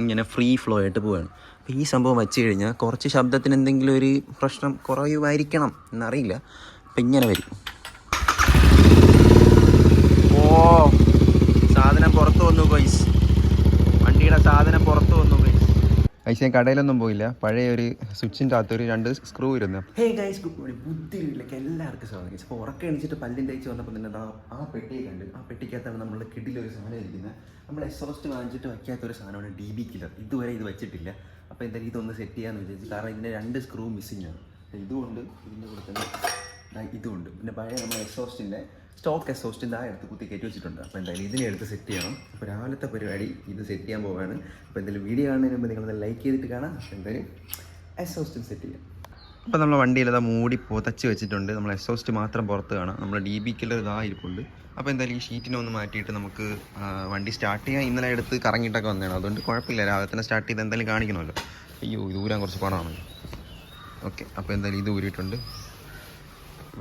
ഇങ്ങനെ free flow ആയിട്ട് പോവുകയാണ്. അപ്പോൾ ഈ സംഭവം വെച്ച് കഴിഞ്ഞാൽ കുറച്ച് ശബ്ദത്തിന് എന്തെങ്കിലും ഒരു പ്രശ്നം കുറയുമായിരിക്കണം എന്നറിയില്ല. അപ്പം ഇങ്ങനെ വരും. ഓ സാധനം പുറത്ത് വന്നു ഗൈസ്, വണ്ടിയുടെ സാധനം പുറത്ത് വന്നു ഗൈസ്. ഞാൻ കടയിലൊന്നും പോയില്ല, പഴയ ഒരു സ്വിച്ചിൻ്റെ അകത്തൊരു 2 സ്ക്രൂ ഇരുന്നു. Hey guys, good morning. ബുദ്ധിയിലേക്ക് എല്ലാവർക്കും സ്വാഗതം ഗൈസ്. അപ്പോൾ ഉറക്കം എണിച്ചിട്ട് പല്ലിൻ്റെ അയച്ച് വന്നപ്പോൾ തന്നെ ആ പെട്ടിയെ കണ്ട്. ആ പെട്ടിക്കകത്താണ് നമ്മളുടെ കിഡിലൊരു സാധനം ഇരിക്കുന്നത്. നമ്മൾ എക്സോസ്റ്റ് വാങ്ങിച്ചിട്ട് വയ്ക്കാത്തൊരു സാധനമാണ് DB കില്ലർ. ഇതുവരെ ഇത് വെച്ചിട്ടില്ല. അപ്പോൾ എന്തായാലും ഇതൊന്ന് സെറ്റ് ചെയ്യാമെന്ന് വിചാരിച്ചു. കാരണം ഇതിൻ്റെ 2 സ്ക്രൂ മിസ്സിംഗ് ആണ്. ഇതുകൊണ്ട് ഇതിൻ്റെ കൂടെ തന്നെ ഇതുകൊണ്ട് പിന്നെ പഴയ നമ്മുടെ എക്സോസ്റ്റിൻ്റെ സ്റ്റോക്ക് എക്സോസ്റ്റിൻ്റെ ആ എടുത്ത് കുത്തി കയറ്റി വെച്ചിട്ടുണ്ട്. അപ്പോൾ എന്തായാലും ഇതിനെ എടുത്ത് സെറ്റ് ചെയ്യണം. അപ്പോൾ രാവിലത്തെ പരിപാടി ഇത് സെറ്റ് ചെയ്യാൻ പോവുകയാണ്. അപ്പോൾ എന്തായാലും വീഡിയോ കാണുന്നതിന് മുമ്പ് നിങ്ങളത് ലൈക്ക് ചെയ്തിട്ട് കാണാം. എന്തായാലും എക്സോസ്റ്റും സെറ്റ് ചെയ്യാം. അപ്പോൾ നമ്മൾ വണ്ടിയിലത് മൂടി പുതച്ച് വെച്ചിട്ടുണ്ട്. നമ്മൾ എക്സോസ്റ്റ് മാത്രം പുറത്ത് കാണാം. നമ്മുടെ DB കില്ലർ ഇതാ ഇരിപ്പുണ്ട്. അപ്പോൾ എന്തായാലും ഈ ഷീറ്റിനെ ഒന്ന് മാറ്റിയിട്ട് നമുക്ക് വണ്ടി സ്റ്റാർട്ട് ചെയ്യാൻ. ഇന്നലെ എടുത്ത് കറങ്ങിയിട്ടൊക്കെ വന്നതാണ്, അതുകൊണ്ട് കുഴപ്പമില്ല. രാവിലെ തന്നെ സ്റ്റാർട്ട് ചെയ്ത് എന്തായാലും കാണിക്കണമല്ലോ. അയ്യോ, ഇത് ഊരാൻ കുറച്ച് പണമാണ്. ഓക്കെ, അപ്പോൾ എന്തായാലും ഇത് ഊരിയിട്ടുണ്ട്.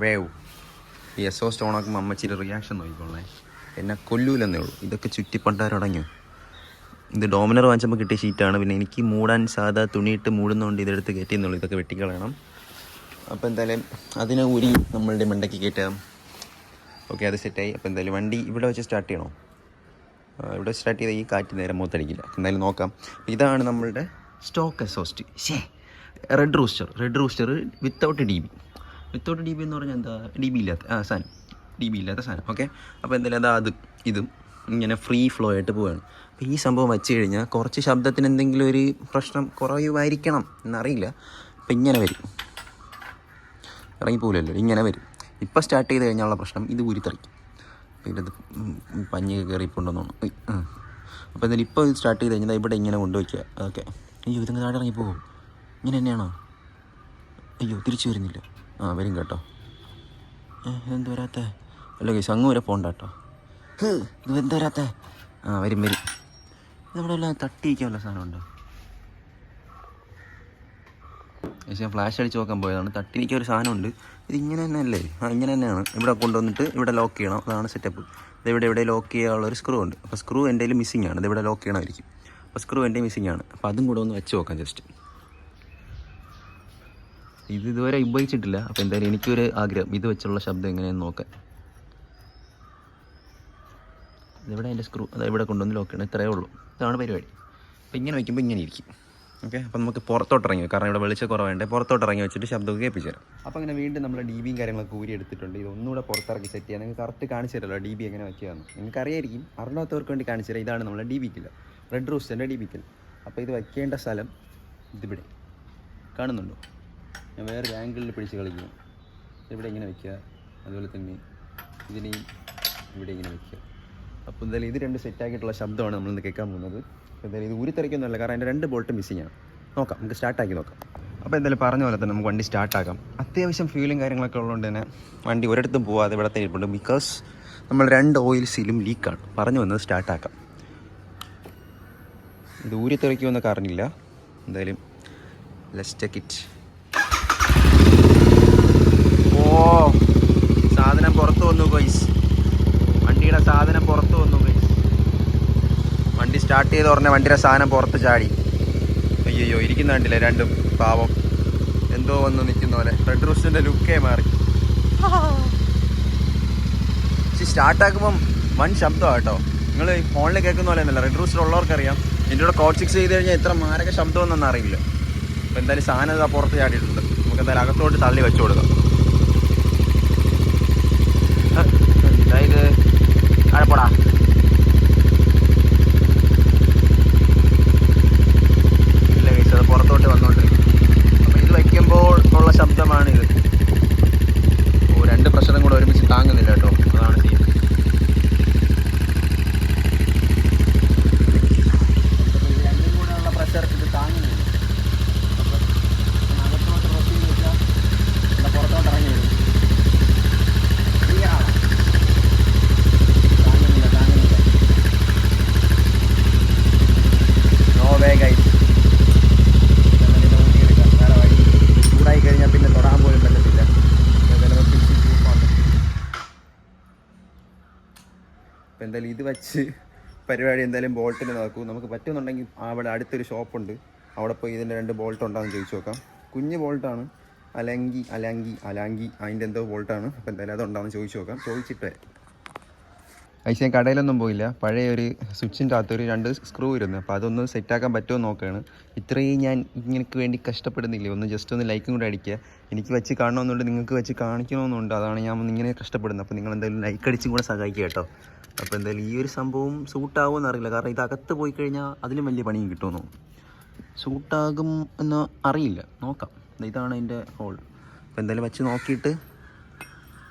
വേവ് ഈ എക്സോസ്റ്റ് ഓണാക്കുമ്പോൾ അമ്മച്ചിയുടെ റിയാക്ഷൻ നോക്കിക്കോളേ. എന്നെ കൊല്ലൂലെന്നേ ഉള്ളൂ. ഇതൊക്കെ ചുറ്റിപ്പണ്ടാരടങ്ങി. ഇത് ഡോമിനർ വാങ്ങിച്ചപ്പോൾ കിട്ടിയ ഷീറ്റാണ്. പിന്നെ എനിക്ക് മൂടാൻ സാധാ തുണിയിട്ട് മൂടുന്നതുകൊണ്ട് ഇതെടുത്ത് കയറ്റിയെന്നുള്ളൂ. ഇതൊക്കെ വെട്ടിക്കളയണം. അപ്പോൾ എന്തായാലും അതിനെ ഊരി നമ്മളുടെ മണ്ടയ്ക്ക് കയറ്റാം. ഓക്കെ, അത് സെറ്റായി. അപ്പോൾ എന്തായാലും വണ്ടി ഇവിടെ വെച്ച് സ്റ്റാർട്ട് ചെയ്യണോ? ഇവിടെ സ്റ്റാർട്ട് ചെയ്താൽ ഈ കാറ്റ് നേരെ മുഖത്തടിക്കില്ല. എന്തായാലും നോക്കാം. ഇതാണ് നമ്മളുടെ stock exhaust. Red rooster without DB. Without DB എന്ന് പറഞ്ഞാൽ എന്താ? DB ഇല്ലാത്ത സാധനം. ഓക്കെ, അപ്പോൾ എന്തായാലും ഇതും ഇങ്ങനെ ഫ്രീ ഫ്ലോ ആയിട്ട് പോവുകയാണ്. അപ്പോൾ ഈ സംഭവം വെച്ച് കഴിഞ്ഞാൽ കുറച്ച് ശബ്ദത്തിന് എന്തെങ്കിലും ഒരു പ്രശ്നം കുറയുമായിരിക്കണം എന്നറിയില്ല. അപ്പോൾ ഇങ്ങനെ വരും, ഇറങ്ങിപ്പോലല്ലോ, ഇങ്ങനെ വരും. ഇപ്പോൾ സ്റ്റാർട്ട് ചെയ്ത് കഴിഞ്ഞാലുള്ള പ്രശ്നം ഇത് ഊരിത്തെറിക്കും. അപ്പോൾ ഇതിൻ്റെ പഞ്ഞി കയറിപ്പോണ്ടെന്ന് തോന്നുന്നു. അപ്പോൾ എന്തായാലും ഇപ്പോൾ ഇത് സ്റ്റാർട്ട് ചെയ്ത് കഴിഞ്ഞാൽ ഇവിടെ ഇങ്ങനെ കൊണ്ടുവയ്ക്കുക. ഓക്കെ, അയ്യോ ഇതിങ്ങനെ താഴെ ഇറങ്ങിപ്പോകും. ഇങ്ങനെ തന്നെയാണോ? അയ്യോ, തിരിച്ചു വരുന്നില്ല. വരും കേട്ടോ. ഇതെന്ത് വരാത്ത? അല്ല കേസ്, അങ്ങ് വരെ പോകണ്ട കേട്ടോ. ഇത് എന്ത് വരാത്ത? വരും. ഇതവിടെ എല്ലാം തട്ടിയിരിക്കാനുള്ള സാധനമുണ്ട്. പക്ഷേ ഞാൻ ഫ്ലാഷ് അടിച്ച് നോക്കാൻ പോയതാണ്. തട്ടിയിരിക്കാൻ ഒരു സാധനമുണ്ട്. ഇതിങ്ങനെ തന്നെ അല്ലേ? ഇങ്ങനെ തന്നെയാണ്. ഇവിടെ കൊണ്ടുവന്നിട്ട് ഇവിടെ ലോക്ക് ചെയ്യണം. അതാണ് സെറ്റപ്പ്. ഇതെവിടെ ലോക്ക് ചെയ്യാനുള്ളൊരു സ്ക്രൂ ഉണ്ട്. അപ്പോൾ സ്ക്രൂ എൻ്റെ കയ്യിൽ മിസ്സിംഗ് ആണ്. ഇതിവിടെ ലോക്ക് ചെയ്യണമായിരിക്കും. അപ്പോൾ സ്ക്രൂ എൻ്റെ മിസ്സിംഗ് ആണ്. അപ്പോൾ അതും കൂടെ ഒന്ന് വെച്ച് നോക്കാം ജസ്റ്റ്. ഇതുവരെ ഉപയോഗിച്ചിട്ടില്ല. അപ്പോൾ എന്തായാലും എനിക്കൊരു ആഗ്രഹം ഇത് വെച്ചുള്ള ശബ്ദം എങ്ങനെയാണെന്ന് നോക്കാൻ. ഇതെവിടെ എൻ്റെ സ്ക്രൂ? അത് ഇവിടെ കൊണ്ടുവന്ന് ലോക്ക് ചെയ്യണം. ഇത്രയേ ഉള്ളൂ. ഇതാണ് പരിപാടി. അപ്പോൾ ഇങ്ങനെ വയ്ക്കുമ്പോൾ ഇങ്ങനെ ഇരിക്കും. ഓക്കെ, അപ്പോൾ നമുക്ക് പുറത്തോട്ടിറങ്ങി, കാരണം ഇവിടെ വെളിച്ച കുറവേണ്ടേ, പുറത്തോട്ടിറങ്ങി വെച്ചിട്ട് ശബ്ദമൊക്കെ കേൾപ്പിച്ചു തരാം. അപ്പോൾ അങ്ങനെ വീണ്ടും നമ്മൾ DBയും കാര്യങ്ങളൊക്കെ ഊരി എടുത്തിട്ടുണ്ട്. ഇതൊന്നുകൂടെ പുറത്തിറക്കി സെറ്റ് ചെയ്യാൻ നിങ്ങൾക്ക് കറക്റ്റ് കാണിച്ചു തരുമല്ലോ DB എങ്ങനെ വയ്ക്കുകയാണ്. നിങ്ങൾക്ക് അറിയായിരിക്കും. അറിയാത്തവർക്ക് വേണ്ടി കാണിച്ചു തരാം. ഇതാണ് നമ്മുടെ DB കില്ലർ, റെഡ് റൂസ്റ്ററിൻ്റെ DB കില്ലർ. അപ്പോൾ ഇത് വയ്ക്കേണ്ട സ്ഥലം ഇതിവിടെ കാണുന്നുണ്ടോ? ഞാൻ വേറൊരു ആംഗിളിൽ പിടിച്ച് കളിക്കുന്നു. ഇവിടെ ഇങ്ങനെ വയ്ക്കുക. അതുപോലെ തന്നെ ഇതിനെയും ഇവിടെ ഇങ്ങനെ വയ്ക്കുക. അപ്പോൾ എന്തായാലും ഇത് 2 സെറ്റാക്കിയിട്ടുള്ള ശബ്ദമാണ് നമ്മളിന്ന് കേൾക്കാൻ പോകുന്നത്. അപ്പോൾ എന്തായാലും ഇത് ഊരിത്തെറിക്കൊന്നുമല്ല, കാരണം അതിൻ്റെ 2 ബോൾട്ട് മിസ്സിംഗ് ആണ്. നോക്കാം, നമുക്ക് സ്റ്റാർട്ടാക്കി നോക്കാം. അപ്പോൾ എന്തായാലും പറഞ്ഞ പോലെ തന്നെ നമുക്ക് വണ്ടി സ്റ്റാർട്ടാക്കാം. അത്യാവശ്യം ഫ്യൂലും കാര്യങ്ങളൊക്കെ ഉള്ളതുകൊണ്ട് തന്നെ വണ്ടി ഒരിടത്തും പോവാതെ ഇവിടെ തന്നെ ഇരിപ്പുണ്ട്. ബിക്കോസ് നമ്മൾ 2 ഓയിൽ സീലും ലീക്കാണ്. പറഞ്ഞു വന്നത് സ്റ്റാർട്ടാക്കാം. ഇത് ഊരിത്തെറിക്കുമെന്നൊക്കെ അറിഞ്ഞില്ല. എന്തായാലും ലെറ്റ്സ് ചെക്ക് ഇറ്റ്. സാധനം പുറത്ത് വന്നു ഗൈസ്. വണ്ടിയുടെ സാധനം പുറത്ത് വന്നു ഗൈസ്. വണ്ടി സ്റ്റാർട്ട് ചെയ്ത് പറഞ്ഞ വണ്ടിയുടെ സാധനം പുറത്ത് ചാടി. അയ്യോ, ഇരിക്കുന്ന കണ്ടില്ലേ 2 പാവം, എന്തോ വന്ന് നിൽക്കുന്ന പോലെ. റെഡ് റൂസ്റ്ററിൻ്റെ ലുക്കേ മാറി. പക്ഷേ സ്റ്റാർട്ടാക്കുമ്പം വൻ ശബ്ദമാണ് കേട്ടോ. നിങ്ങൾ ഫോണിൽ കേൾക്കുന്ന പോലെ ഒന്നുമല്ല. റെഡ് റൂസ്റ്റർ ഉള്ളവർക്കറിയാം. എൻ്റെ കൂടെ കോഡ് 6 ചെയ്ത് കഴിഞ്ഞാൽ എത്ര മാരക ശബ്ദമൊന്നും അറിയില്ല. അപ്പോൾ എന്തായാലും സാധനം ഇതാ പുറത്ത് ചാടിയിട്ടുണ്ട്. നമുക്ക് എന്തായാലും അകത്തോട്ട് തള്ളി വെച്ചു കൊടുക്കാം. ഇത് അഴപ്പടാ. ഇല്ല കേസ്, അത് പുറത്തോട്ട് വന്നോണ്ടിരിക്കും. അപ്പോൾ ഇത് വയ്ക്കുമ്പോൾ ഉള്ള ശബ്ദമാണിത്. 2 പ്രഷറും കൂടെ ഒരുമിച്ച് താങ്ങുന്നില്ല കേട്ടോ. അതാണ് സീൻ. രണ്ടും കൂടെ ഉള്ള പ്രഷർ ഇത് താങ്ങുന്നില്ല. അകത്തോട്ട് പ്രസ് ചെയ്ത് വെച്ചാൽ ഇവിടെ പുറത്തോട്ട് ഇറങ്ങി വരും. ചൂടായി കഴിഞ്ഞാൽ പിന്നെ തൊടാൻ പോലും പറ്റത്തില്ല. അപ്പോൾ എന്തായാലും ഇത് വെച്ച് പരിപാടി എന്തായാലും ബോൾട്ടിന് നോക്കൂ. നമുക്ക് പറ്റുന്നുണ്ടെങ്കിൽ അവിടെ അടുത്തൊരു ഷോപ്പുണ്ട്, അവിടെ പോയി ഇതിൻ്റെ 2 ബോൾട്ട് ഉണ്ടാകുമെന്ന് ചോദിച്ചു നോക്കാം. കുഞ്ഞ് ബോൾട്ടാണ്, അലാങ്കി അതിൻ്റെ എന്തോ ബോൾട്ടാണ്. അപ്പോൾ എന്തായാലും അതുണ്ടാകുമെന്ന് ചോദിച്ചു നോക്കാം. ചോദിച്ചിട്ട് വരാം. ഞാൻ കടയിലൊന്നും പോയില്ല. പഴയ ഒരു സ്വിച്ചിൻ്റെ അകത്തൊരു 2 സ്ക്രൂ ഇരുന്നു. അപ്പോൾ അതൊന്ന് സെറ്റാക്കാൻ പറ്റുമോ നോക്കുകയാണ്. ഇത്രയും ഞാൻ ഇങ്ങനെക്ക് വേണ്ടി കഷ്ടപ്പെടുന്നില്ലേ, ഒന്ന് ജസ്റ്റ് ഒന്ന് ലൈക്കും കൂടെ അടിക്കുക. എനിക്ക് വെച്ച് കാണണമെന്നുണ്ട്, നിങ്ങൾക്ക് വെച്ച് കാണിക്കണമെന്നുണ്ട്. അതാണ് ഞാൻ ഇങ്ങനെ കഷ്ടപ്പെടുന്നത്. അപ്പോൾ നിങ്ങൾ എന്തായാലും ലൈക്ക് അടിച്ചും കൂടെ സഹായിക്കുക കേട്ടോ. അപ്പോൾ എന്തായാലും ഈ ഒരു സംഭവം സൂട്ടാകുമെന്ന് അറിയില്ല, കാരണം ഇതകത്ത് പോയി കഴിഞ്ഞാൽ അതിലും വലിയ പണിയും കിട്ടുമെന്നോ. സൂട്ടാകും എന്ന് അറിയില്ല, നോക്കാം. ഇതാണ് അതിൻ്റെ ഹോൾ. അപ്പോൾ എന്തായാലും വെച്ച് നോക്കിയിട്ട്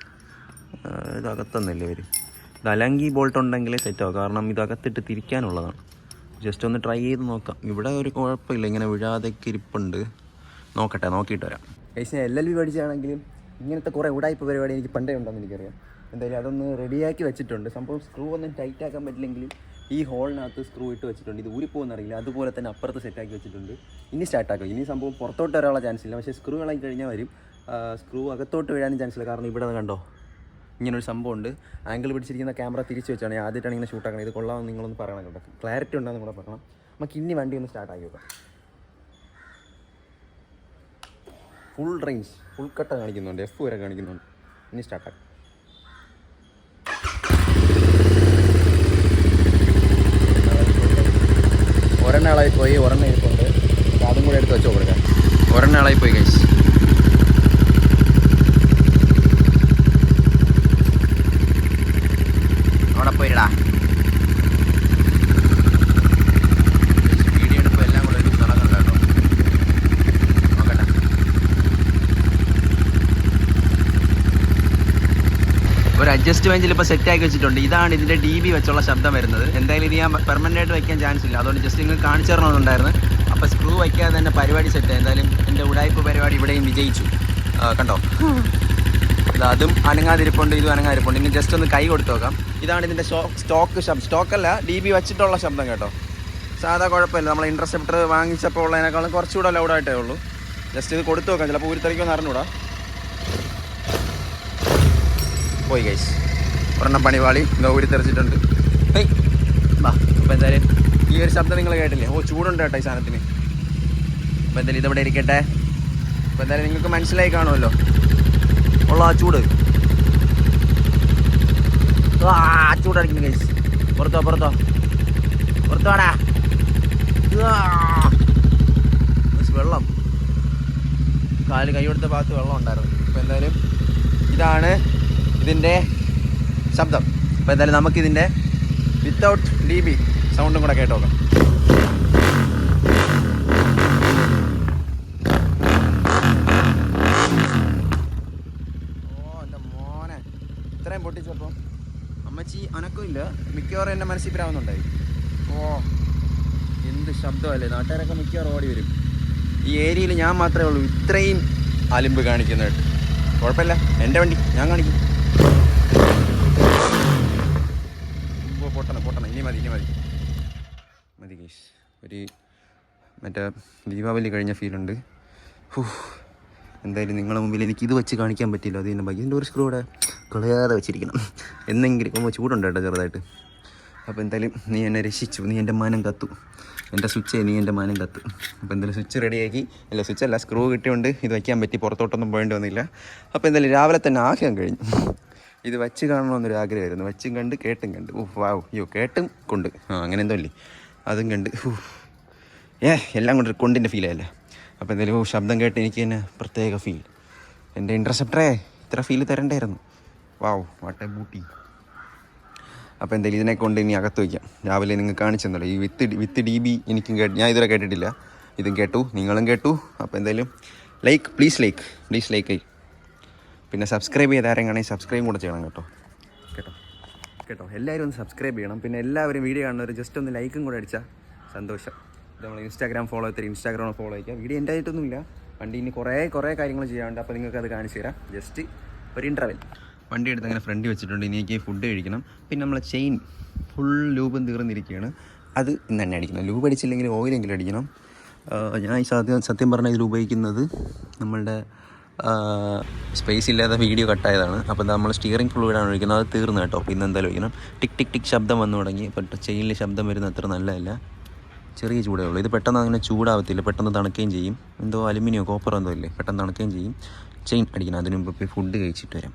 ഇതകത്തൊന്നല്ലേ വരും. ഇത് അലങ്കി ബോൾട്ട് ഉണ്ടെങ്കിലേ സെറ്റാവും, കാരണം ഇതകത്തിട്ട് തിരിക്കാനുള്ളതാണ്. ജസ്റ്റ് ഒന്ന് ട്രൈ ചെയ്ത് നോക്കാം. ഇവിടെ ഒരു കുഴപ്പമില്ല, ഇങ്ങനെ വിഴാതൊക്കെ ഇരിപ്പുണ്ട്. നോക്കട്ടെ, നോക്കിയിട്ട് വരാം. ഞാൻ LLB പഠിച്ചാണെങ്കിലും ഇങ്ങനത്തെ കുറേ ഉടായ്പ പരിപാടി എനിക്ക് പണ്ടേ ഉണ്ടെന്ന് എനിക്കറിയാം. എന്തായാലും അതൊന്ന് റെഡിയാക്കി വെച്ചിട്ടുണ്ട്. സംഭവം സ്ക്രൂ ഒന്നും ടൈറ്റ് ആക്കാൻ പറ്റില്ലെങ്കിൽ ഈ ഹോളിനകത്ത് സ്ക്രൂ ഇട്ട് വെച്ചിട്ടുണ്ട്. ഇത് ഊരിപ്പോകുന്നറിയില്ല, അതുപോലെ തന്നെ അപ്പുറത്ത് സെറ്റാക്കി വെച്ചിട്ടുണ്ട്. ഇനി സ്റ്റാർട്ടാക്കും. ഇനി സംഭവം പുറത്തോട്ട് വരാനുള്ള ചാൻസ് ഇല്ല, പക്ഷേ സ്ക്രൂ ഇളകി കഴിഞ്ഞാൽ വരും. സ്ക്രൂ അകത്തോട്ട് വീഴാനും ചാൻസ് ഇല്ല, കാരണം ഇവിടെ കണ്ടോ ഇങ്ങനൊരു സംഭവമുണ്ട്. ആംഗിൾ പിടിച്ചിരിക്കുന്ന ക്യാമറ തിരിച്ച് വെച്ചാണ് ഞാൻ ആദ്യമായിട്ടാണ് ഇങ്ങനെ ഷൂട്ടാക്കണം. ഇത് കൊള്ളാമെന്ന് നിങ്ങളൊന്ന് പറയണം കേട്ടോ, ക്ലാരിറ്റി ഉണ്ടെന്ന് കൂടെ പറയണം. നമുക്ക് ഇനി വണ്ടി ഒന്ന് സ്റ്റാർട്ടാക്കി നോക്കാം. ഫുൾ റേഞ്ച്, ഫുൾ കട്ട കാണിക്കുന്നുണ്ട്, F വരെ കാണിക്കുന്നുണ്ട്. ഇനി സ്റ്റാർട്ടാക്കാം. ഒരെണ്ണാളായി പോയി, ഒരെണ്ണം ഇരിപ്പുണ്ട്. അതും കൂടെ എടുത്ത് വെച്ചോ കൊടുക്കാം. ഒരെണ്ണാളായി പോയി കഴിച്ച്. അവിടെ പോയിടാ. വീഡിയോ എടുപ്പോൾ എല്ലാം കൂടെ ഒരു സ്ഥലം കണ്ടോ, നോക്കട്ടെ. ഒരു അഡ്ജസ്റ്റ്മെൻറ്റിൽ ഇപ്പോൾ സെറ്റാക്കി വെച്ചിട്ടുണ്ട്. ഇതാണ് ഇതിൻ്റെ DB വെച്ചുള്ള ശബ്ദം വരുന്നത്. എന്തായാലും ഇത് ഞാൻ പെർമനൻ്റ് ആയിട്ട് വയ്ക്കാൻ ചാൻസ് ഇല്ല, അതുകൊണ്ട് ജസ്റ്റ് നിങ്ങൾ കാണിച്ചു തരണമെന്നുണ്ടായിരുന്നു. അപ്പോൾ സ്ക്രൂ വയ്ക്കാതെ തന്നെ പരിപാടി സെറ്റ്. എന്തായാലും എൻ്റെ ഉടായ്പ പരിപാടി ഇവിടെയും വിജയിച്ചു. കണ്ടോ, അതും അനങ്ങാതിരിപ്പുണ്ട്, ഇതും അനങ്ങാതിരിപ്പുണ്ട്. ഇനി ജസ്റ്റ് ഒന്ന് കൈ കൊടുത്ത് നോക്കാം. ഇതാണ് ഇതിൻ്റെ സ്റ്റോക്കല്ല, DB വെച്ചിട്ടുള്ള ശബ്ദം കേട്ടോ. സാധാ കുഴപ്പമില്ല, നമ്മൾ ഇൻട്രസെപ്റ്റർ വാങ്ങിച്ചപ്പോൾ ഉള്ളതിനേക്കാളും കുറച്ചുകൂടെ ലൗഡായിട്ടേ ഉള്ളൂ. ജസ്റ്റ് ഇത് കൊടുത്തു നോക്കാം, ചിലപ്പോൾ ഊരിത്തെറിക്കുമെന്ന് അറിഞ്ഞൂടാ. പോയി ഗൈസ്, ഒരെണ്ണം പണിവാളി ഊരിത്തെറിച്ചിട്ടുണ്ട്. അപ്പോൾ എന്തായാലും ഈ ഒരു ശബ്ദം നിങ്ങൾ കേട്ടില്ലേ? ചൂടുണ്ട് കേട്ടോ ഈ സാധനത്തിന്. അപ്പോൾ എന്തായാലും ഇതെവിടെ ഇരിക്കട്ടെ. അപ്പോൾ എന്തായാലും നിങ്ങൾക്ക് മനസ്സിലായി കാണുമല്ലോ ഉള്ള ആ ചൂട്. ചൂടടിക്കുന്നു ഗൈസ്. പുറത്തോടാ. വെള്ളം കൈ കൊടുത്ത ഭാഗത്ത് വെള്ളം ഉണ്ടായിരുന്നു. അപ്പോൾ എന്തായാലും ഇതാണ് ഇതിൻ്റെ ശബ്ദം. അപ്പോൾ എന്തായാലും നമുക്കിതിൻ്റെ വിത്തൗട്ട് DB സൗണ്ടും കൂടെ കേട്ടോ നോക്കാം. എൻ്റെ മോനെ ഇത്രയും പൊട്ടിച്ചപ്പോൾ അമ്മച്ചി അനക്കമില്ല, മിക്കവാറും എൻ്റെ മനസ്സിൽ പ്രാവുന്നുണ്ടായി. എന്ത് ശബ്ദമല്ലേ, നാട്ടുകാരൊക്കെ മിക്കവാറും ഓടി വരും. ഈ ഏരിയയിൽ ഞാൻ മാത്രമേ ഉള്ളൂ ഇത്രയും അലിമ്പ് കാണിക്കുന്നതായിട്ട്. കുഴപ്പമില്ല, എൻ്റെ വണ്ടി ഞാൻ കാണിക്കും. പൊട്ടണം, ഇനി മതി ഗൈസ്. ഒരു മറ്റേ ദീപാവലി കഴിഞ്ഞ ഫീലുണ്ട്. എന്തായാലും നിങ്ങളുടെ മുമ്പിൽ എനിക്ക് ഇത് വെച്ച് കാണിക്കാൻ പറ്റില്ല, അത് തന്നെ ബാക്കി. ഇതിൻ്റെ ഒരു സ്ക്രൂ കൂടെ കളയാതെ വെച്ചിരിക്കണം എന്നെങ്കിലും. ചൂടുണ്ട് കേട്ടോ ചെറുതായിട്ട്. അപ്പോൾ എന്തായാലും നീ എന്നെ രക്ഷിച്ചു, നീ എൻ്റെ മാനം കത്തു, എൻ്റെ സ്വിച്ച് നീ എൻ്റെ മാനം കത്തു. അപ്പോൾ എന്തായാലും സ്വിച്ച് റെഡിയാക്കി, സ്വിച്ചല്ല സ്ക്രൂ കിട്ടിയോണ്ട് ഇത് വയ്ക്കാൻ പറ്റി, പുറത്തോട്ടൊന്നും പോകേണ്ടി വന്നില്ല. അപ്പോൾ എന്തായാലും രാവിലെ തന്നെ ആഗ്രഹം കഴിഞ്ഞു. ഇത് വെച്ച് കാണണമെന്നൊരു ആഗ്രഹമായിരുന്നു. വെച്ചും കണ്ട് കേട്ടും കണ്ട്. കേട്ടും കൊണ്ട് അങ്ങനെ എന്തോ ഇല്ലേ, അതും കണ്ട് എല്ലാം കൊണ്ട് കൊണ്ടിൻ്റെ ഫീലായല്ലേ. അപ്പോൾ എന്തായാലും ശബ്ദം കേട്ട് എനിക്ക് തന്നെ പ്രത്യേക ഫീൽ. എൻ്റെ ഇൻട്രസെപ്റ്ററേ ഇത്ര ഫീൽ തരണ്ടായിരുന്നു. വാട്ടെ ബൂട്ടി. അപ്പോൾ എന്തായാലും ഇതിനെ കൊണ്ട് ഇനി അകത്ത് വയ്ക്കാം. രാവിലെ നിങ്ങൾ കാണിച്ചു തന്നല്ലോ ഈ വിത്ത് DB എനിക്കും ഞാൻ ഇതുവരെ കേട്ടിട്ടില്ല. ഇതും കേട്ടു, നിങ്ങളും കേട്ടു. അപ്പോൾ എന്തായാലും പ്ലീസ് ലൈക്ക്. പിന്നെ സബ്സ്ക്രൈബ് ചെയ്ത് ആരെങ്കിലും സബ്സ്ക്രൈബും കൂടെ ചെയ്യണം കേട്ടോ. എല്ലാവരും ഒന്ന് സബ്സ്ക്രൈബ് ചെയ്യണം. പിന്നെ എല്ലാവരും വീഡിയോ കാണുന്നവർ ജസ്റ്റ് ഒന്ന് ലൈക്കും കൂടെ അടിച്ചാൽ സന്തോഷം. നമ്മൾ ഇൻസ്റ്റാഗ്രാം ഫോളോ ചെയ്യുക. വീഡിയോ എൻ്റെ ആയിട്ടൊന്നുമില്ല, വണ്ടി ഇനി കുറേ കാര്യങ്ങൾ ചെയ്യാറുണ്ട്. അപ്പോൾ നിങ്ങൾക്കത് കാണിച്ചു തരാം. ജസ്റ്റ് ഒരു ഇൻ്റർവെൽ. വണ്ടി എടുത്ത് അങ്ങനെ ഫ്രണ്ട് വെച്ചിട്ടുണ്ട്. ഇനി എനിക്ക് ഫുഡ് കഴിക്കണം. പിന്നെ നമ്മളെ ചെയിൻ ഫുൾ ലൂബും തീർന്നിരിക്കുകയാണ്. അത് ഇന്ന് തന്നെ അടിക്കണം. ലൂബ് അടിച്ചില്ലെങ്കിൽ ഓയിലെങ്കിലും അടിക്കണം. ഞാൻ ഈ സത്യം പറഞ്ഞാൽ ഇതിൽ ഉപയോഗിക്കുന്നത് നമ്മളുടെ സ്പേസ് ഇല്ലാതെ വീഡിയോ കട്ടായതാണ്. അപ്പോൾ നമ്മൾ സ്റ്റിയറിംഗ് ഫ്ലൂയിഡാണ് ഒഴിക്കുന്നത്, അത് തീർന്നു കേട്ടോ. അപ്പോൾ ഇന്ന് എന്തായാലും ഒഴിക്കണം. ടിക് ടിക് ടിക് ശബ്ദം വന്നു തുടങ്ങി. ഇപ്പോൾ ചെയിനിൽ ശബ്ദം വരുന്ന അത്ര നല്ലതല്ല, ചെറിയ ചൂടേ ഉള്ളൂ. ഇത് പെട്ടെന്ന് അങ്ങനെ ചൂടാവത്തില്ല, പെട്ടെന്ന് തണുക്കുകയും ചെയ്യും. എന്തോ അലുമിനിയോ കോപ്പറോ എന്തോ ഇല്ലേ, പെട്ടെന്ന് തണുക്കുകയും ചെയ്യും. ചെയിൻ അടിക്കണം. അതിന് മുമ്പ് പോയി ഫുഡ് കഴിച്ചിട്ട് വരാം.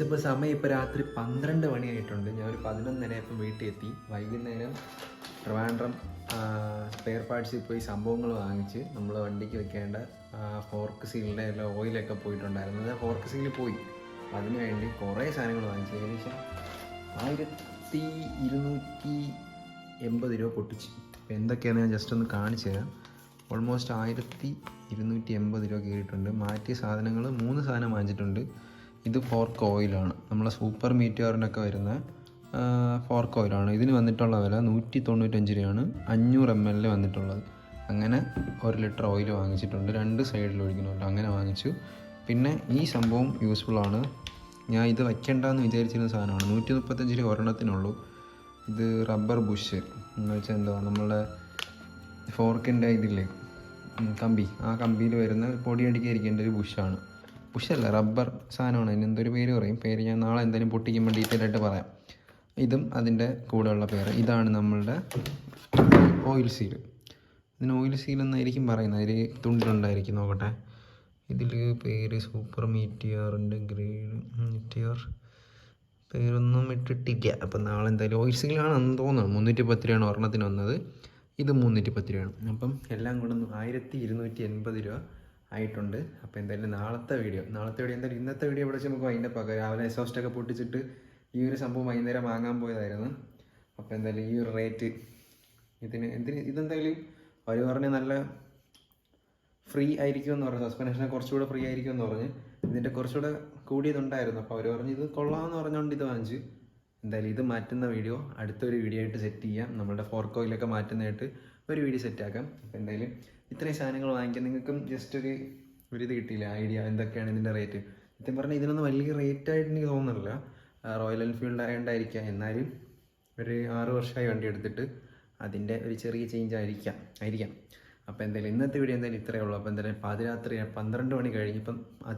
ഇപ്പോൾ സമയം ഇപ്പോൾ രാത്രി 12 മണിയായിട്ടുണ്ട്. ഞാൻ ഒരു 11:30 ഇപ്പം വീട്ടിൽ എത്തി. വൈകുന്നേരം ട്രിവാൻഡ്രം സ്പെയർ പാർട്സിൽ പോയി സംഭവങ്ങൾ വാങ്ങിച്ച് നമ്മൾ വണ്ടിക്ക് വെക്കേണ്ട ഫോർക്ക് സീലിൻ്റെ എല്ലാം ഓയിലൊക്കെ പോയിട്ടുണ്ടായിരുന്നത്. ഫോർക്ക് സീലിൽ പോയി. അതിന് വേണ്ടി കുറേ സാധനങ്ങൾ വാങ്ങിച്ചു. ഏകദേശം 1280 രൂപ പൊട്ടിച്ച്. അപ്പോൾ എന്തൊക്കെയാണ് ഞാൻ ജസ്റ്റ് ഒന്ന് കാണിച്ചു തരാം. ഓൾമോസ്റ്റ് 1280 രൂപ കയറിയിട്ടുണ്ട്. മാറ്റിയ സാധനങ്ങൾ 3 സാധനം വാങ്ങിച്ചിട്ടുണ്ട്. ഇത് ഫോർക്ക് ഓയിലാണ്, നമ്മളെ സൂപ്പർ മീറ്റിയോറിനൊക്കെ വരുന്ന ഫോർക്ക് ഓയിലാണ്. ഇതിന് വന്നിട്ടുള്ള വില 195 രൂപയാണ്. 500 ml വന്നിട്ടുള്ളത്. അങ്ങനെ 1 ലിറ്റർ ഓയിൽ വാങ്ങിച്ചിട്ടുണ്ട്. 2 സൈഡിൽ ഒഴിക്കുന്നുണ്ട്, അങ്ങനെ വാങ്ങിച്ചു. പിന്നെ ഈ സംഭവം യൂസ്ഫുള്ളാണ്. ഞാൻ ഇത് വയ്ക്കേണ്ടെന്ന് വിചാരിച്ചിരുന്ന സാധനമാണ്. 135 രൂപ ഒരെണ്ണത്തിനുള്ളൂ. ഇത് റബ്ബർ ബുഷ് എന്ന് വെച്ചാൽ എന്താ, നമ്മളുടെ ഫോർക്കിൻ്റെ ഇതില്ലേ കമ്പി, ആ കമ്പിയിൽ വരുന്ന പൊടിയടിക്കാതിരിക്കേണ്ട ഒരു ബുഷാണ്. ബുഷല്ല, റബ്ബർ സാധനമാണ്. അതിന് എന്തൊരു പേര് പറയും. പേര് ഞാൻ നാളെ എന്തായാലും പൊട്ടിക്കുമ്പോൾ ഡീറ്റെയിൽ ആയിട്ട് പറയാം. ഇതും അതിൻ്റെ കൂടെയുള്ള പേര്. ഇതാണ് നമ്മളുടെ ഓയിൽ സീൽ. ഇതിന് ഓയിൽ സീൽ എന്നായിരിക്കും പറയുന്നത്. അതിൽ തുണ്ടിലുണ്ടായിരിക്കും, നോക്കട്ടെ. ഇതിൽ പേര് സൂപ്പർ മീറ്റിയറിൻ്റെ ഗ്രേഡ് മീറ്റിയർ പേരൊന്നും ഇട്ടിട്ടില്ല. അപ്പം നാളെ എന്തായാലും ഓയിൽ സീലാണെന്ന് തോന്നുന്നു. 310 രൂപയാണ് ഒരെണ്ണത്തിന് വന്നത്. ഇത് 310 രൂപയാണ്. അപ്പം എല്ലാം കൂടെ 1280 രൂപ ആയിട്ടുണ്ട്. അപ്പോൾ എന്തായാലും നാളത്തെ വീഡിയോ എന്തായാലും ഇന്നത്തെ വീഡിയോ ഇവിടെ വെച്ച് നമുക്ക് വൈൻഡപ്പ് ആക്കാം. രാവിലെ എക്സോസ്റ്റൊക്കെ പൊട്ടിച്ചിട്ട് ഈ ഒരു സംഭവം വൈകുന്നേരം വാങ്ങാൻ പോയതായിരുന്നു. അപ്പോൾ എന്തായാലും ഈ ഒരു റേറ്റ് ഇതെന്തായാലും അവർ പറഞ്ഞ് നല്ല ഫ്രീ ആയിരിക്കുമെന്ന് പറഞ്ഞു. സസ്പെൻഷനെ കുറച്ചുകൂടെ ഫ്രീ ആയിരിക്കുമെന്ന് പറഞ്ഞ്. ഇതിൻ്റെ കുറച്ചുകൂടെ കൂടിയതുണ്ടായിരുന്നു. അപ്പോൾ അവർ പറഞ്ഞ് ഇത് കൊള്ളാമെന്ന് പറഞ്ഞുകൊണ്ട് ഇത് വാങ്ങിച്ചു. എന്തായാലും ഇത് മാറ്റുന്ന വീഡിയോ അടുത്തൊരു വീഡിയോ ആയിട്ട് സെറ്റ് ചെയ്യാം. നമ്മളുടെ ഫോർക്ക് ഓയിലൊക്കെ മാറ്റുന്നതായിട്ട് ഒരു വീഡിയോ സെറ്റാക്കാം. അപ്പോൾ എന്തായാലും ഇത്രയും സാധനങ്ങൾ വാങ്ങിക്കാൻ നിങ്ങൾക്കും ജസ്റ്റ് ഒരു ഇത് കിട്ടിയില്ല, ഐഡിയ എന്തൊക്കെയാണ് ഇതിൻ്റെ റേറ്റ്. സത്യം പറഞ്ഞാൽ ഇതിനൊന്നും വലിയ റേറ്റായിട്ട് എനിക്ക് തോന്നുന്നില്ല. റോയൽ എൻഫീൽഡ് ആയതുകൊണ്ടായിരിക്കാം. എന്നാലും ഒരു 6 വർഷമായി വണ്ടി എടുത്തിട്ട് അതിൻ്റെ ഒരു ചെറിയ ചേഞ്ച് ആയിരിക്കാം. അപ്പോൾ എന്തായാലും ഇന്നത്തെ വീഡിയോ എന്തായാലും ഇത്രയേ ഉള്ളൂ. അപ്പോൾ എന്തായാലും പാതിരാത്രി 12 മണി കഴിഞ്ഞ് ഇപ്പം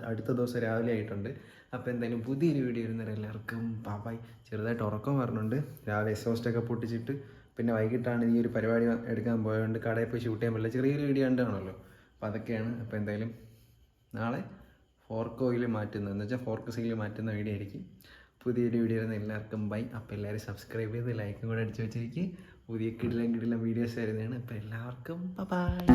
അടുത്ത ദിവസം രാവിലെ ആയിട്ടുണ്ട്. അപ്പോൾ എന്തായാലും പുതിയൊരു വീഡിയോ വരുന്നവരെ എല്ലാവർക്കും ബായ്. ചെറുതായിട്ട് ഉറക്കം വരുന്നുണ്ട്. രാവിലെ എക്സോസ്റ്റൊക്കെ പൊട്ടിച്ചിട്ട് പിന്നെ വൈകിട്ടാണ് ഈ ഒരു പരിപാടി എടുക്കാൻ പോയതുകൊണ്ട് കടയിൽ പോയി ഷൂട്ട് ചെയ്യാൻ പറ്റില്ല. ചെറിയൊരു വീഡിയോ കണ്ടാണല്ലോ. അപ്പോൾ അതൊക്കെയാണ്. അപ്പോൾ എന്തായാലും നാളെ ഫോർക്ക് ഓയിൽ മാറ്റുന്നത് എന്ന് വെച്ചാൽ ഫോർക്ക് സീൽ മാറ്റുന്ന വീഡിയോ ആയിരിക്കും. പുതിയൊരു വീഡിയോ വരുന്ന എല്ലാവർക്കും ബൈ. അപ്പോൾ എല്ലാവരും സബ്സ്ക്രൈബ് ചെയ്ത് ലൈക്കും കൂടെ അടിച്ച് വെച്ചിരിക്കും. പുതിയ കിടിലം വീഡിയോസ് വരുന്നതാണ്. അപ്പോൾ എല്ലാവർക്കും ബൈ.